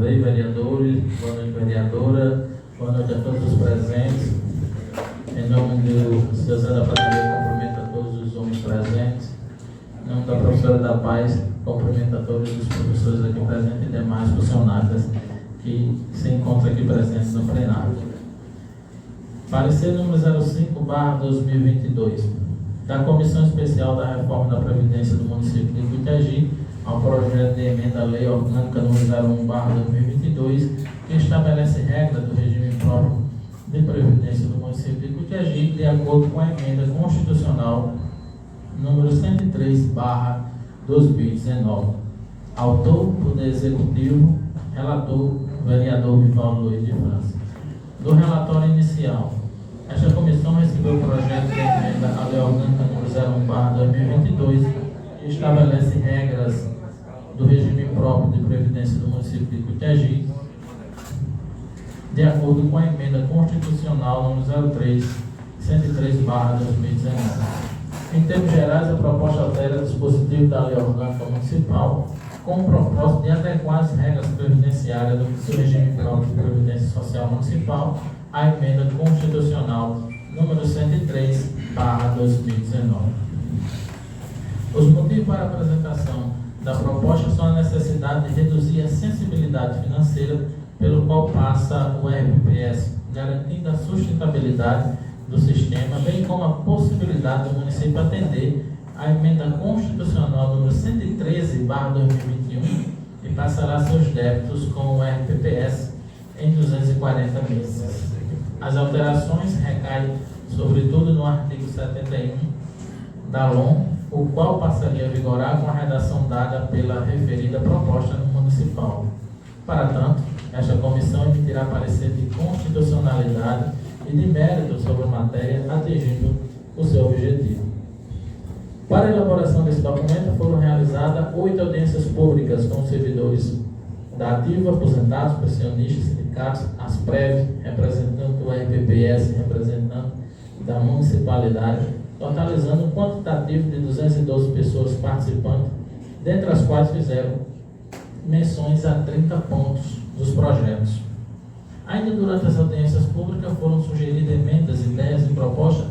lei, vereadores, boa noite, vereadora, boa noite a todos os presentes. Em nome do José da Padaria, cumprimento a todos os homens presentes. Em nome da professora da Paz, cumprimento a todos os professores aqui presentes e demais funcionários que se encontram aqui presentes no plenário. Parecer número 05/2022 da Comissão Especial da Reforma da Previdência do Município de Cuitiagi ao projeto de emenda à Lei Orgânica número 01/2022, que estabelece regras do regime próprio de previdência do município de Cuitiagi, de acordo com a emenda constitucional número 103/2019. Autor, Poder Executivo, relator, vereador Vivaldo Luiz de França. Do relatório inicial, esta comissão recebeu o projeto de emenda à Lei Orgânica número 01/2022, que estabelece regras do regime próprio de previdência do município de Cuitiagi, de acordo com a emenda constitucional número 103/2019. Em termos gerais, a proposta altera o dispositivo da Lei Orgânica Municipal com o propósito de adequar as regras previdenciárias do seu regime próprio de previdência social municipal à emenda constitucional número 103/2019. Os motivos para a apresentação da proposta são a necessidade de reduzir a sensibilidade financeira pelo qual passa o RPPS, garantindo a sustentabilidade do sistema, bem como a possibilidade do município atender a emenda constitucional número 113/2021 e passará seus débitos com o RPPS em 240 meses. As alterações recaem sobretudo no artigo 71 da LOM, o qual passaria a vigorar com a redação dada pela referida proposta municipal. Para tanto, esta comissão emitirá parecer de constitucionalidade e de mérito sobre a matéria, atingindo o seu objetivo. Para a elaboração desse documento foram realizadas 8 audiências públicas com servidores da ativa, aposentados, pensionistas, sindicatos, ASPREV, representante do RPPS, representante da municipalidade, totalizando um quantitativo de 212 pessoas participantes, dentre as quais fizeram menções a 30 pontos dos projetos. Ainda durante as audiências públicas foram sugeridas emendas, ideias e propostas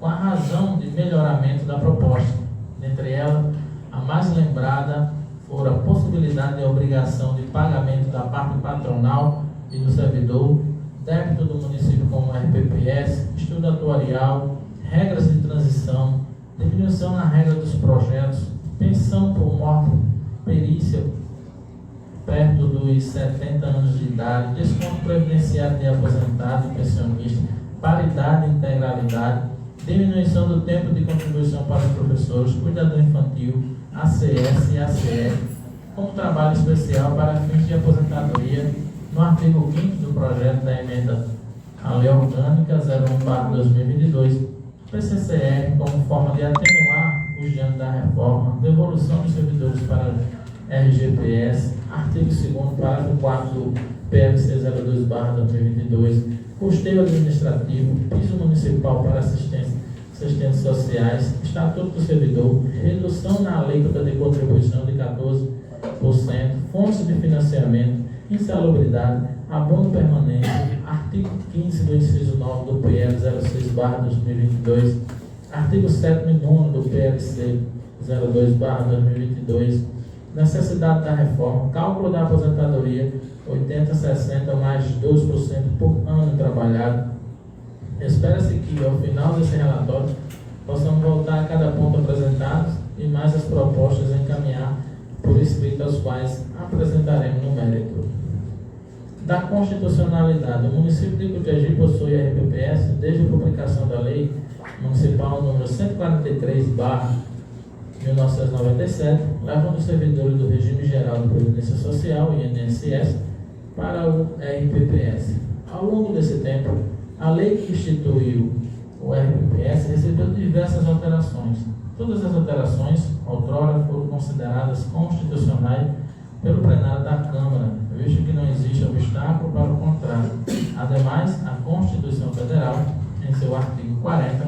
com a razão de melhoramento da proposta. Dentre elas, a mais lembrada foi a possibilidade de obrigação de pagamento da parte patronal e do servidor, débito do município como RPPS, estudo atuarial, regras de transição, diminuição na regra dos projetos, pensão por morte, perícia perto dos 70 anos de idade, desconto previdenciário de aposentado e pensionista, paridade e integralidade, diminuição do tempo de contribuição para os professores, cuidador infantil, ACS e ACE, como trabalho especial para fins de aposentadoria, no artigo 5º do projeto da emenda à Lei Orgânica 01/2022, PCCR, como forma de atenuar os danos da reforma, devolução dos servidores para RGPS, artigo 2º, parágrafo 4 do PLC 02/2022, custeio administrativo, piso municipal para assistentes sociais, estatuto do servidor, redução na alíquota de contribuição de 14%, fontes de financiamento, insalubridade, abono permanente, artigo 15 do inciso 9 do PL 06/2022, artigo 7º e 9 do PLC 02/2022, necessidade da reforma, cálculo da aposentadoria 80/60 mais 12% por ano trabalhado. Espera-se que, ao final desse relatório, possamos voltar a cada ponto apresentado e mais as propostas encaminhar por escrito, as quais apresentaremos no mérito. Da constitucionalidade, o município de Cuitiagi possui a RPPS desde a publicação da Lei Municipal número 143/1997, levando os servidores do Regime Geral de Previdência Social, INSS, para o RPPS. Ao longo desse tempo, a lei que instituiu o RPPS recebeu diversas alterações. Todas as alterações, outrora, foram consideradas constitucionais pelo plenário da Câmara, visto que não existe obstáculo para o contrário. Ademais, a Constituição Federal, em seu artigo 40,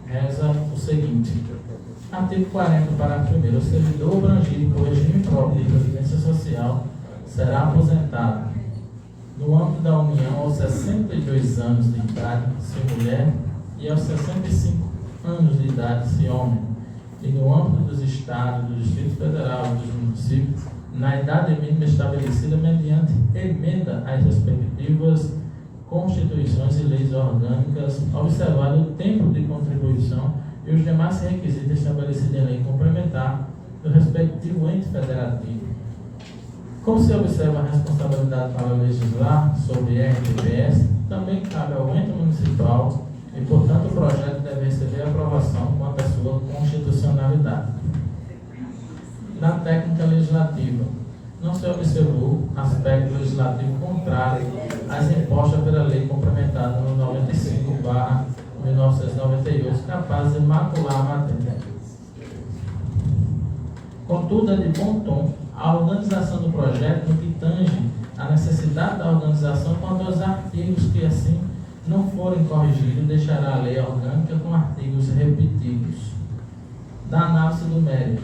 reza o seguinte: artigo 40, parágrafo 1º, o servidor abrangido por regime próprio de previdência social será aposentado no âmbito da União aos 62 anos de idade, se mulher, e aos 65 anos de idade, se homem, e no âmbito dos estados, do Distrito Federal e dos municípios, na idade mínima estabelecida mediante emenda às respectivas constituições e leis orgânicas, observado o tempo de contribuição e os demais requisitos estabelecidos em lei complementar do respectivo ente federativo. Como se observa a responsabilidade para legislar sobre RPPS, também cabe ao ente municipal e, portanto, o projeto deve receber aprovação quanto à sua constitucionalidade. Na técnica legislativa, não se observou aspecto legislativo contrário às impostas pela lei complementada no 95/1998, capaz de macular a matéria. Contudo, é de bom tom a organização do projeto no que tange a necessidade da organização quanto aos artigos que, assim não forem corrigidos, deixará a lei orgânica com artigos repetidos. Da análise do mérito.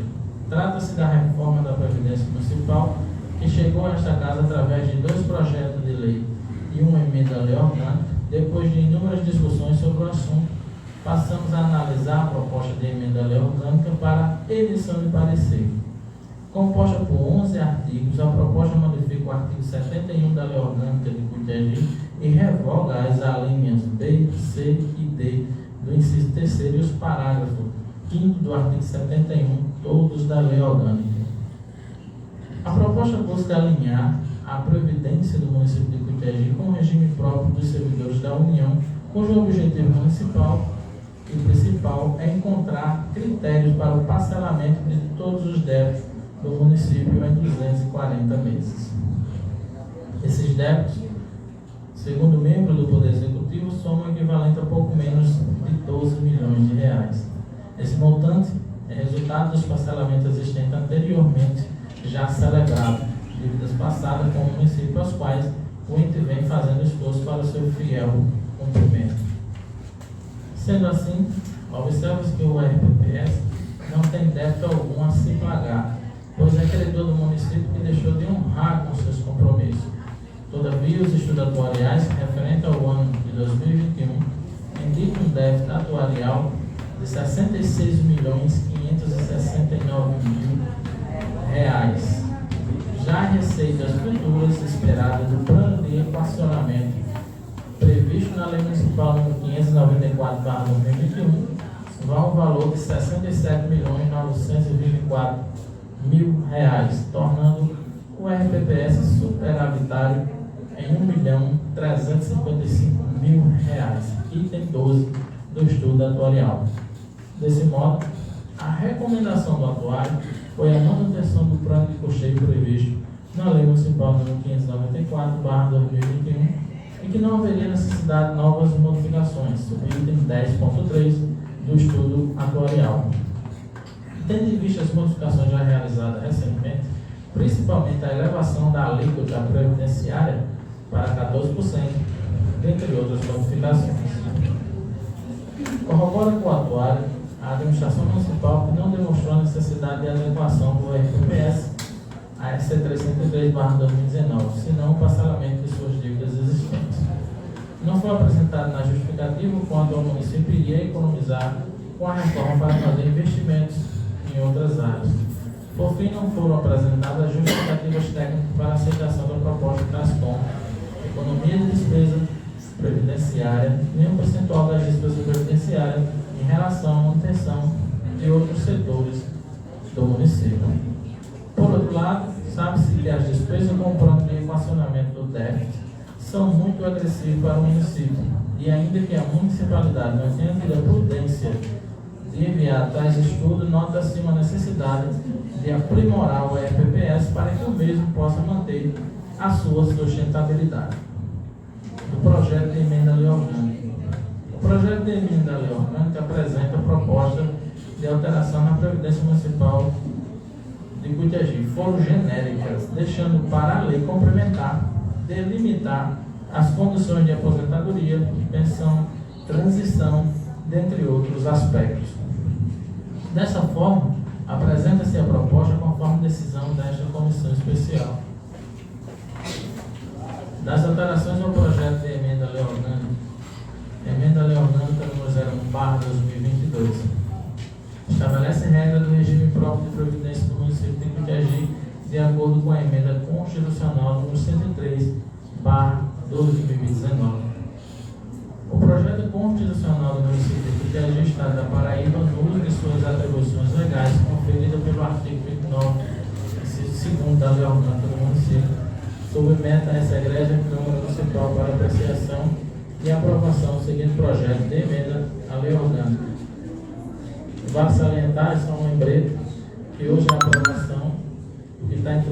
Trata-se da reforma da Previdência Municipal, que chegou a esta casa através de 2 projetos de lei e uma emenda à lei orgânica. Depois de inúmeras discussões sobre o assunto, passamos a analisar a proposta de emenda à lei orgânica para edição de parecer. Composta por 11 artigos, a proposta modifica o artigo 71 da Lei Orgânica de Cuitegi e revoga as alíneas B, C e D do inciso 3º e os parágrafos 5º do artigo 71, todos da Lei Orgânica. A proposta busca alinhar a previdência do município de Cuitegi com o regime próprio dos servidores da União, cujo objetivo municipal e principal é encontrar critérios para o parcelamento de todos os débitos do município em 240 meses. Esses débitos, segundo membro do Poder Executivo, somam equivalente a pouco menos de 12 milhões de reais. Esse montante é resultado dos parcelamentos existentes anteriormente, já celebrados, dívidas passadas com o município, aos quais o ente vem fazendo esforço para o seu fiel cumprimento. Sendo assim, observa-se que o RPPS não tem débito algum a se pagar, pois é credor do município que deixou de honrar com seus compromissos. Todavia, os estudos atuariais referentes ao ano de 2021 indicam um débito atuarial de R$ 66.569.000. Já receitas futuras esperadas do plano de equacionamento previsto na Lei Municipal nº 594/2021 vão ao valor de R$ 67.924.000, tornando o RPPS superavitário em R$ 1.355.000, item 12 do estudo atuarial. Desse modo, a recomendação do atuário foi a manutenção do plano de custeio previsto na Lei Municipal nº 594/2021 e que não haveria necessidade de novas modificações, sob o item 10.3 do estudo atuarial. Tendo em vista as modificações já realizadas recentemente, principalmente a elevação da alíquota previdenciária para 14%, dentre outras modificações. Corrobora com o atuário a administração municipal que não demonstrou a necessidade de adequação do RPPS a SC 303/2019, senão o parcelamento de suas dívidas existentes. Não foi apresentado na justificativa quanto ao município iria economizar com a reforma para fazer investimentos em outras áreas. Por fim, não foram apresentadas as justificativas técnicas para a aceitação da proposta que traz como economia de despesa previdenciária, nem o percentual das despesas previdenciárias em relação à manutenção de outros setores do município. Por outro lado, sabe-se que as despesas com o plano de equacionamento do déficit são muito agressivas para o município, e ainda que a municipalidade não tenha tido a prudência de enviar tais estudos, nota-se uma necessidade de aprimorar o RPPS para que o mesmo possa manter a sua sustentabilidade. O projeto de emenda à lei orgânica. O projeto de emenda à lei orgânica apresenta a proposta de alteração na Previdência Municipal de Cuitegi. Foram genéricas, deixando para a lei complementar delimitar as condições de aposentadoria, pensão, transição, dentre outros aspectos. Dessa forma, apresenta-se a proposta conforme decisão desta comissão especial. Das alterações ao projeto de emenda à lei orgânica número 01/2022. Estabelece regra do regime próprio de providência do município de Icutiagi, de acordo com a emenda constitucional número 103/2019. O projeto constitucional do município de Icutiagi, Estado da Paraíba, no uso de suas atribuições legais, conferida pelo artigo 29, inciso 2º da lei orgânica do município, submete a essa egrégia Câmara Municipal para apreciação e aprovação do seguinte projeto de emenda à lei orgânica. Vale salientar, só um lembrete, que hoje a aprovação, que está em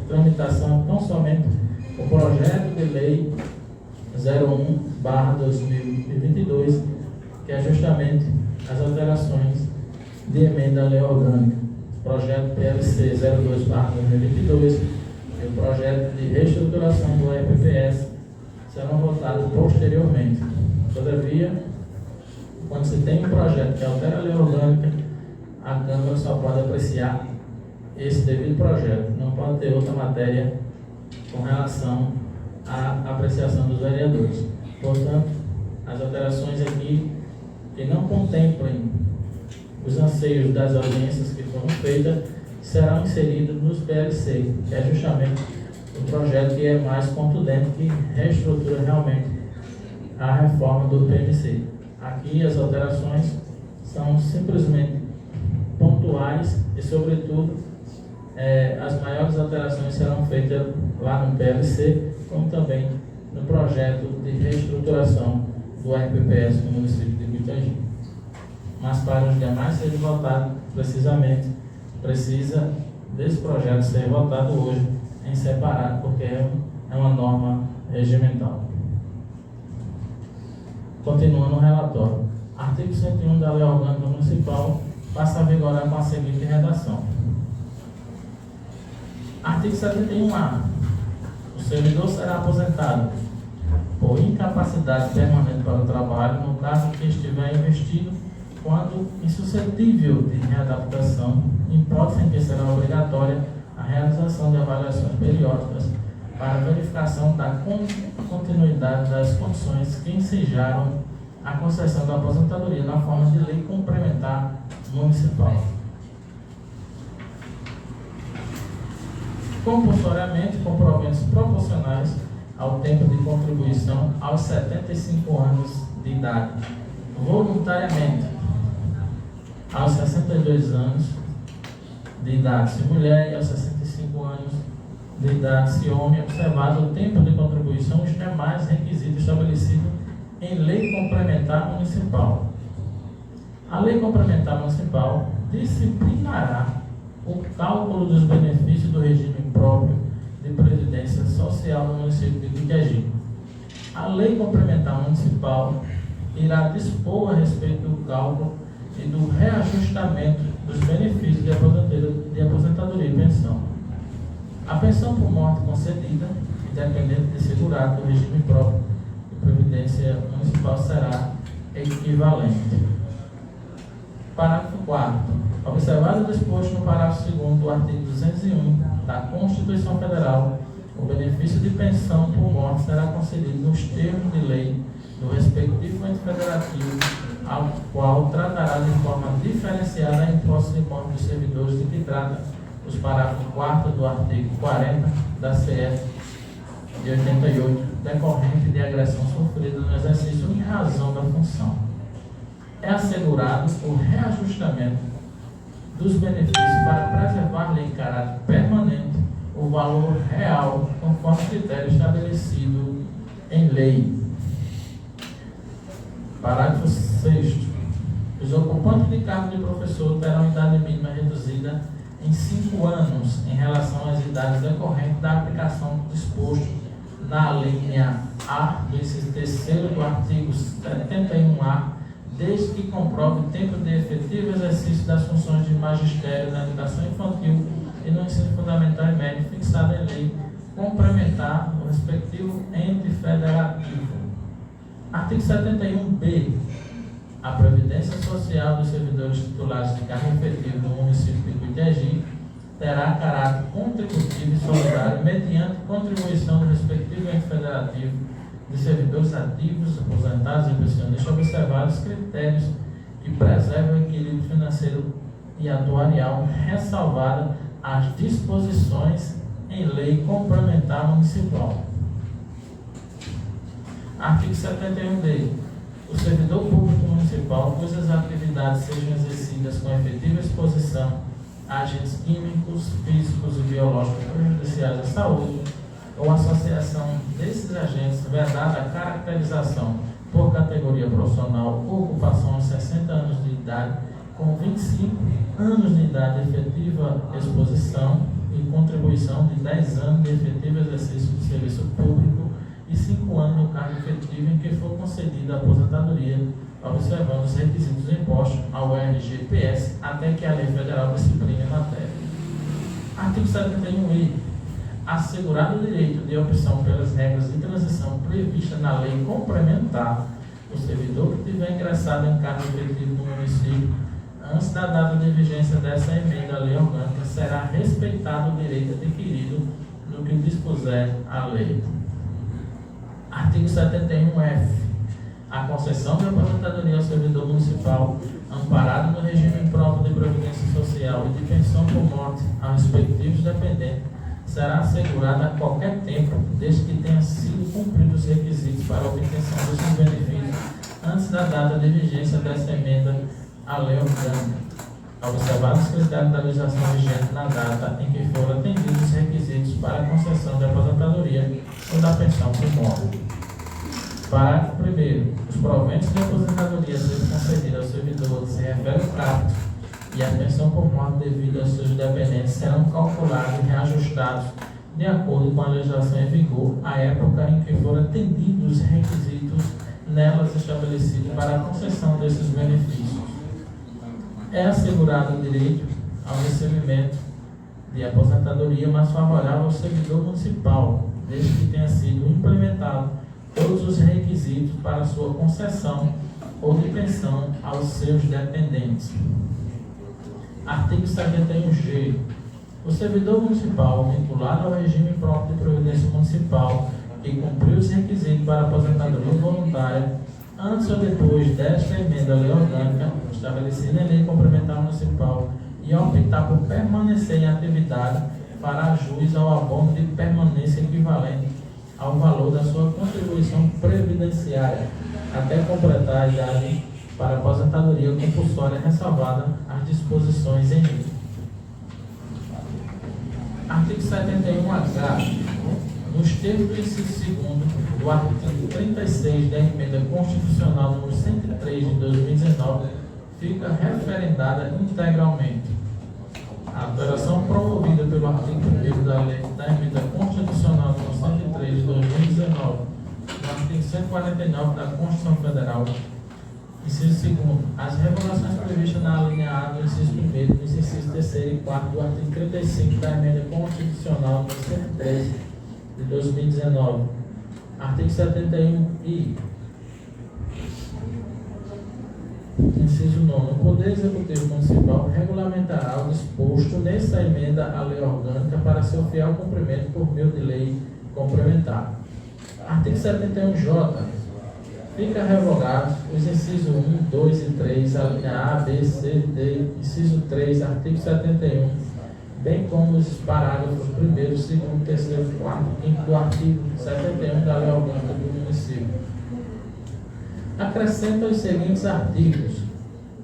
tramitação, tão somente o projeto de lei 01/2022, que é justamente as alterações de emenda à lei orgânica. Projeto PLC 02/2022 e o projeto de reestruturação do EPPS serão votados posteriormente. Todavia, quando se tem um projeto que altera a lei orgânica, a Câmara só pode apreciar esse devido projeto, não pode ter outra matéria com relação à apreciação dos vereadores. Portanto, as alterações aqui que não contemplem os anseios das audiências que foram feitas serão inseridas nos PLC, que é justamente o projeto que é mais contundente, que reestrutura realmente a reforma do PMC. Aqui as alterações são simplesmente pontuais e, sobretudo, as maiores alterações serão feitas lá no PLC, como também no projeto de reestruturação do RPPS no município de Icutiagi. Mas para os demais serem votados, precisamente, precisa desse projeto ser votado hoje em separado, porque é uma norma regimental. Continuando o relatório. Artigo 101 da Lei Orgânica Municipal passa a vigorar com a seguinte redação. Artigo 71A. O servidor será aposentado por incapacidade permanente para o trabalho no caso que estiver investido quando insuscetível de readaptação, hipótese em que será obrigatória a realização de avaliações periódicas para verificação da continuidade das condições que ensejaram a concessão da aposentadoria na forma de lei complementar municipal. Compulsoriamente, com proventos proporcionais ao tempo de contribuição aos 75 anos de idade, voluntariamente aos 62 anos de idade se mulher e aos 65 anos de idade se homem, observado o tempo de contribuição, os demais requisitos estabelecidos em lei complementar municipal. A lei complementar municipal disciplinará o cálculo dos benefícios do regime próprio de previdência social no município de Icutiagi. A lei complementar municipal irá dispor a respeito do cálculo e do reajustamento dos benefícios de aposentadoria e pensão. A pensão por morte concedida, independente de segurado do regime próprio de previdência municipal, será equivalente. Parágrafo 4º. Observado o disposto no parágrafo 2º do artigo 201 da Constituição Federal, o benefício de pensão por morte será concedido nos termos de lei do respectivo ente federativo, ao qual tratará de forma diferenciada a imposto de morte dos servidores de que trata os parágrafos 4º do artigo 40 da CF de 88, decorrente de agressão sofrida no exercício em razão da função. É assegurado o reajustamento dos benefícios para preservar-lhe em caráter permanente o valor real, conforme critério estabelecido em lei. Parágrafo 6º. Os ocupantes de cargo de professor terão idade mínima reduzida em 5 anos em relação às idades decorrentes da aplicação do disposto na linha A do inciso 3º do artigo 71A, desde que comprove o tempo de efetivo exercício das funções de magistério na educação infantil e no ensino fundamental e médio, fixado em lei complementar no respectivo ente federativo. Artigo 71B. A previdência social dos servidores titulares de cargo efetivo no município de Icutiagi terá caráter contributivo e solidário mediante contribuição do respectivo ente federativo de servidores ativos, aposentados e pensionistas, observados critérios que preservam o equilíbrio financeiro e atuarial, ressalvada as disposições em lei complementar municipal. Artigo 71d. O servidor público municipal, cujas atividades sejam exercidas com efetiva exposição a agentes químicos, físicos e biológicos prejudiciais à saúde, ou associação desses agentes, vedada a caracterização por categoria profissional ou ocupação aos 60 anos de idade, com 25 anos de idade efetiva exposição e contribuição de 10 anos de efetivo exercício de serviço público e 5 anos no cargo efetivo em que for concedida a aposentadoria, observando os requisitos impostos ao RGPS até que a lei federal discipline a matéria. Artigo 71i. Assegurado o direito de opção pelas regras de transição previstas na lei complementar, o servidor que tiver ingressado em cargo efetivo no município antes da data de vigência dessa emenda à lei orgânica será respeitado o direito adquirido no que dispuser a lei. Artigo 71F. A concessão de aposentadoria ao servidor municipal, amparado no regime próprio de previdência social e de pensão por morte aos respectivos dependentes, será assegurada a qualquer tempo, desde que tenham sido cumpridos os requisitos para a obtenção desses benefícios antes da data de vigência dessa emenda à lei orgânica, observados os critérios da legislação vigente na data em que foram atendidos os requisitos para a concessão de aposentadoria ou da pensão por morte. Parágrafo 1º. Os proventos de aposentadoria sendo concedidos ao servidor se refere ao capto e a pensão por morte devida aos seus dependentes serão calculados e reajustados de acordo com a legislação em vigor à época em que foram atendidos os requisitos nelas estabelecidos para a concessão desses benefícios. É assegurado o direito ao recebimento de aposentadoria mais favorável ao servidor municipal, desde que tenha sido implementado todos os requisitos para sua concessão ou de pensão aos seus dependentes. Artigo 71G. O servidor municipal vinculado ao regime próprio de previdência municipal que cumpriu os requisitos para aposentadoria voluntária antes ou depois desta emenda à lei orgânica estabelecida em lei complementar municipal e optar por permanecer em atividade fará jus ao abono de permanência equivalente ao valor da sua contribuição previdenciária até completar a idade para aposentadoria compulsória ressalvada as disposições em lei. Artigo 71H. Nos termos do inciso 2º do artigo 36 da emenda constitucional número 103 de 2019, fica referendada integralmente a alteração promovida pelo artigo 1º da emenda constitucional número 103 de 2019, no artigo 149 da Constituição Federal. Inciso 2º. As regulações previstas na linha A do inciso 1º, dos incisos 3º e 4º do artigo 35 da emenda constitucional número 103 de 2019. Artigo 71I. Inciso 9. O Poder Executivo Municipal regulamentará o disposto nessa emenda à lei orgânica para seu fiel cumprimento por meio de lei complementar. Artigo 71J. Fica revogado os incisos 1, 2 e 3, a linha A, B, C, D, inciso 3, artigo 71, bem como os parágrafos 1º, 2º, 3º, 4º e 5º do artigo 71 da lei orgânica do município. Acrescenta os seguintes artigos.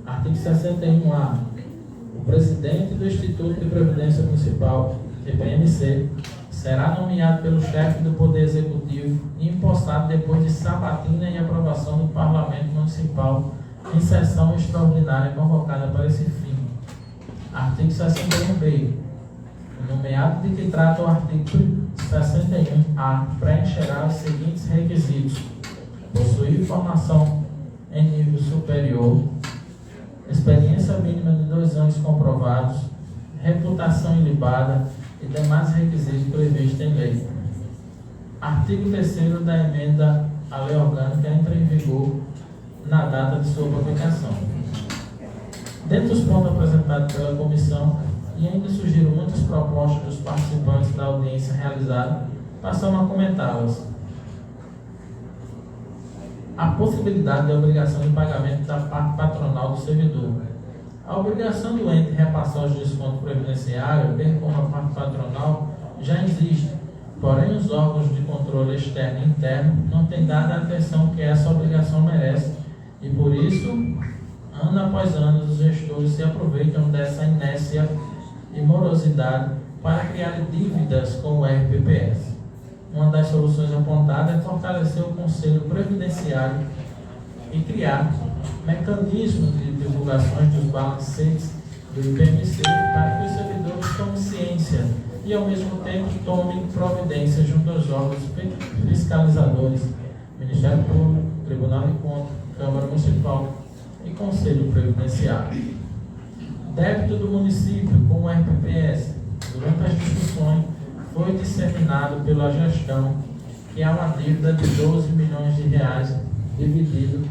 Artigo 61A. O presidente do Instituto de Previdência Municipal, IPMC, será nomeado pelo chefe do Poder Executivo e empossado depois de sabatina e aprovação do Parlamento Municipal em sessão extraordinária convocada para esse fim. Artigo 61b. O nomeado de que trata o artigo 61A preencherá os seguintes requisitos: possuir formação em nível superior, experiência mínima de 2 anos comprovados, reputação ilibada e demais requisitos previstos em lei. Artigo 3º da emenda à lei orgânica entra em vigor na data de sua publicação. Dentre os pontos apresentados pela comissão e ainda surgiram muitas propostas dos participantes da audiência realizada, passamos a comentá-las. A possibilidade de obrigação de pagamento da parte patronal do servidor. A obrigação do ente repassar os descontos previdenciários, bem como a parte patronal, já existe, porém os órgãos de controle externo e interno não têm dado a atenção que essa obrigação merece e por isso, ano após ano, os gestores se aproveitam dessa inércia e morosidade para criar dívidas com o RPPS. Uma das soluções apontadas é fortalecer o Conselho Previdenciário e criar mecanismos de divulgações dos balancetes do IPMC para que os servidores tomem ciência e, ao mesmo tempo, tomem providência junto aos órgãos fiscalizadores, Ministério Público, Tribunal de Contas, Câmara Municipal e Conselho Previdenciário. Débito do município com o RPPS. Durante as discussões, foi disseminado pela gestão que há uma dívida de 12 milhões de reais dividido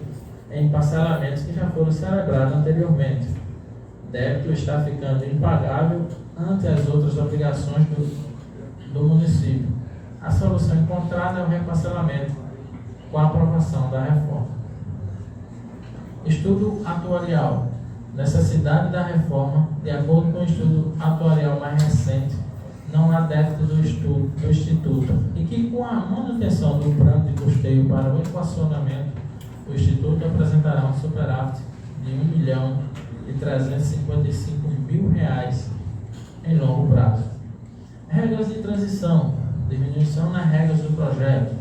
em parcelamentos que já foram celebrados anteriormente. O débito está ficando impagável ante as outras obrigações do município. A solução encontrada é o reparcelamento com a aprovação da reforma. Estudo atuarial. Necessidade da reforma. De acordo com o estudo atuarial mais recente, não há débito do Instituto e que, com a manutenção do plano de custeio para o equacionamento, o Instituto apresentará um superávit de R$1.355.000 em longo prazo. Regras de transição. Diminuição nas regras do projeto.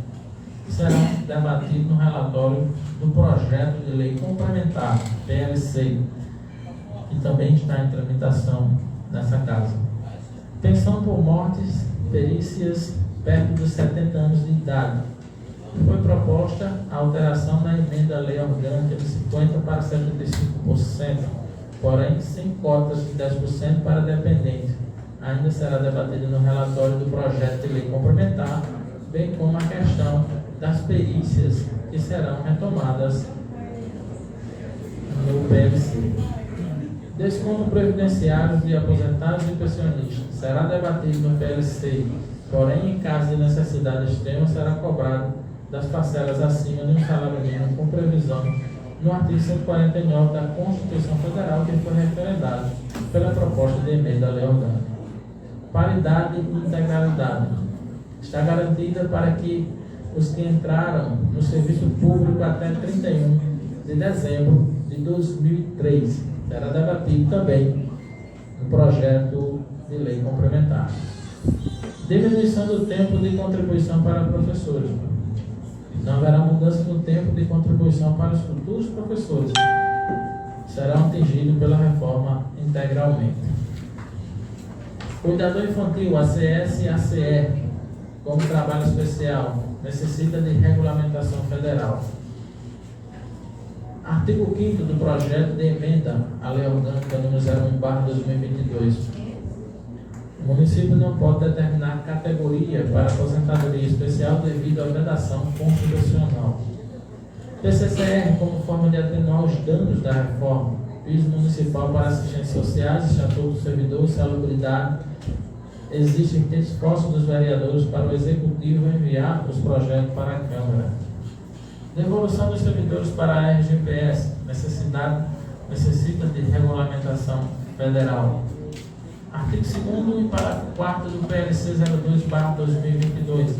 Serão debatidos no relatório do projeto de lei complementar, PLC, que também está em tramitação nessa casa. Pensão por mortes, perícias perto dos 70 anos de idade. Foi proposta a alteração na emenda à lei orgânica de 50% para 75%, porém sem cotas de 10% para dependente. Ainda será debatido no relatório do projeto de lei complementar, bem como a questão das perícias que serão retomadas no PLC. Desconto previdenciário de aposentados e pensionistas será debatido no PLC, porém, em caso de necessidade extrema, será cobrado das parcelas acima de um salário mínimo com previsão no artigo 149 da Constituição Federal, que foi referendado pela proposta de emenda à lei orgânica. Paridade e integralidade está garantida para que os que entraram no serviço público até 31 de dezembro de 2003 será debatido também no projeto de lei complementar. Diminuição do tempo de contribuição para professores. Não haverá mudança no tempo de contribuição para os futuros professores. Serão atingidos pela reforma integralmente. Cuidador infantil, ACS e ACR, como trabalho especial, necessita de regulamentação federal. Artigo 5º do projeto de emenda à Lei Orgânica número 01/2022. O município não pode determinar categoria para aposentadoria especial devido à vedação constitucional. PCCR, como forma de atenuar os danos da reforma, piso municipal para assistências sociais, estatuto do servidor e salubridade. Existem esforços dos vereadores para o Executivo enviar os projetos para a Câmara. Devolução dos servidores para a RGPS. Necessita de regulamentação federal. Artigo 2º e parágrafo 4º do PLC 02/2022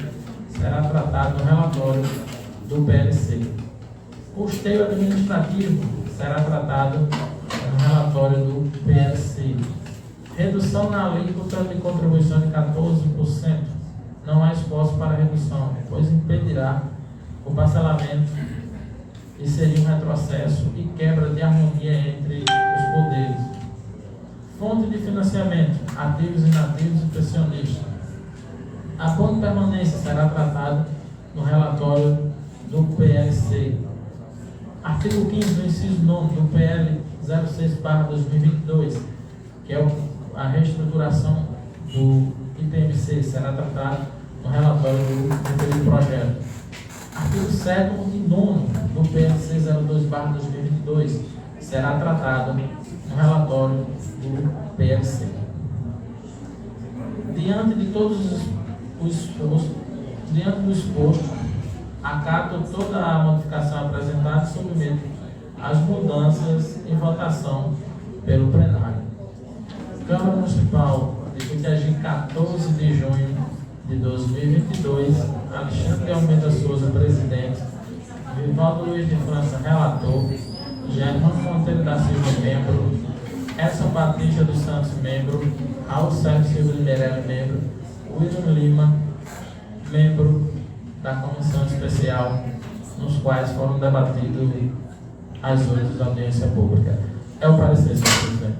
será tratado no relatório do PLC. Custeio administrativo será tratado no relatório do PLC. Redução na alíquota de contribuição de 14%. Não há esforço para redução, pois impedirá o parcelamento e seria um retrocesso e quebra de harmonia entre os poderes. Fonte de financiamento, ativos, inativos e pensionistas. A ponto permanência será tratado no relatório do PLC. Artigo 5º, inciso 9 do PL 06/2022, que é a reestruturação do IPMC, será tratado no relatório do projeto. Artigo 7º e 9º do PLC 02/2022 será tratado no relatório do PLC. Diante de todos diante do exposto, acato toda a modificação apresentada e submeto as mudanças em votação pelo plenário. Câmara Municipal de Cotegipe, 14 de junho de 2022, Alexandre de Almeida Souza, presidente, Vivaldo Luiz de França, relator, Germano Monteiro da Silva, membro, Edson Batista dos Santos, membro, Raul Sérgio Silva de Meirelles, membro, William Lima, membro da comissão especial, nos quais foram debatidos as 8 audiências públicas. É o parecer, senhor presidente.